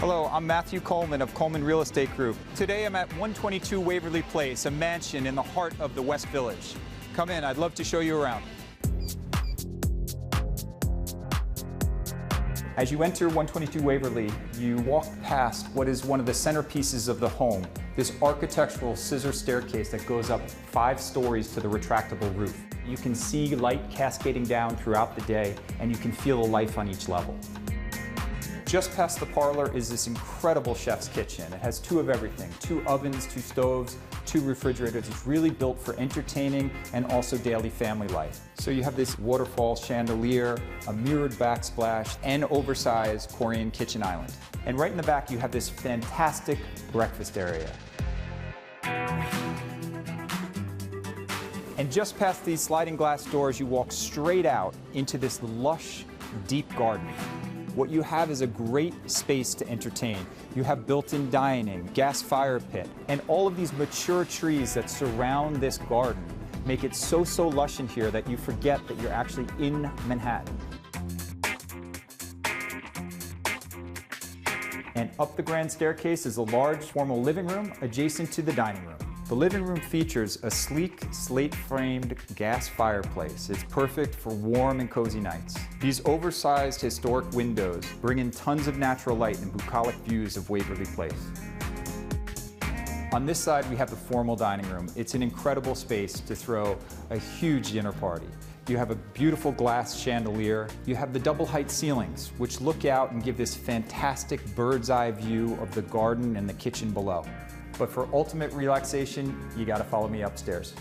Hello, I'm Matthew Coleman of Coleman Real Estate Group. Today I'm at 122 Waverly Place, a mansion in the heart of the West Village. Come in, I'd love to show you around. As you enter 122 Waverly, you walk past what is one of the centerpieces of the home, this architectural scissor staircase that goes up 5 stories to the retractable roof. You can see light cascading down throughout the day, and you can feel the life on each level. Just past the parlor is this incredible chef's kitchen. It has 2 of everything, 2 ovens, 2 stoves, 2 refrigerators. It's really built for entertaining and also daily family life. So you have this waterfall chandelier, a mirrored backsplash, and oversized Korean kitchen island. And right in the back you have this fantastic breakfast area. And just past these sliding glass doors you walk straight out into this lush, deep garden. What you have is a great space to entertain. You have built-in dining, gas fire pit, and all of these mature trees that surround this garden make it so lush in here that you forget that you're actually in Manhattan. And up the grand staircase is a large formal living room adjacent to the dining room. The living room features a sleek, slate-framed gas fireplace. It's perfect for warm and cozy nights. These oversized historic windows bring in tons of natural light and bucolic views of Waverly Place. On this side, we have the formal dining room. It's an incredible space to throw a huge dinner party. You have a beautiful glass chandelier. You have the double height ceilings, which look out and give this fantastic bird's eye view of the garden and the kitchen below. But for ultimate relaxation, you gotta follow me upstairs.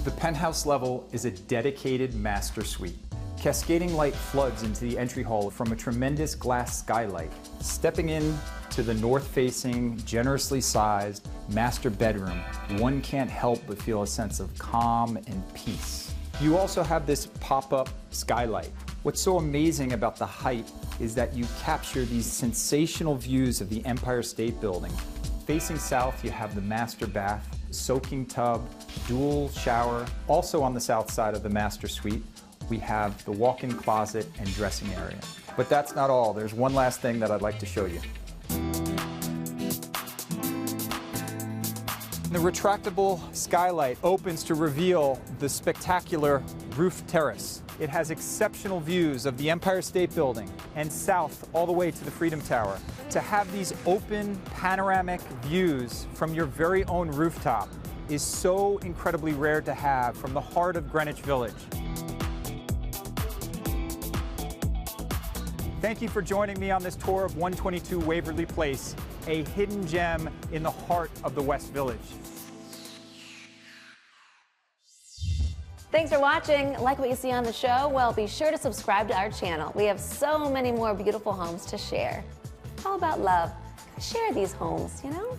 The penthouse level is a dedicated master suite. Cascading light floods into the entry hall from a tremendous glass skylight. Stepping in to the north-facing, generously sized master bedroom, one can't help but feel a sense of calm and peace. You also have this pop-up skylight. What's so amazing about the height is that you capture these sensational views of the Empire State Building. Facing south, you have the master bath, soaking tub, dual shower. Also on the south side of the master suite, we have the walk-in closet and dressing area. But that's not all. There's one last thing that I'd like to show you. The retractable skylight opens to reveal the spectacular roof terrace. It has exceptional views of the Empire State Building and south all the way to the Freedom Tower. To have these open panoramic views from your very own rooftop is so incredibly rare to have from the heart of Greenwich Village. Thank you for joining me on this tour of 122 Waverly Place, a hidden gem in the heart of the West Village. Thanks for watching. Like what you see on the show? Well, be sure to subscribe to our channel. We have so many more beautiful homes to share. How about love? Share these homes, you know?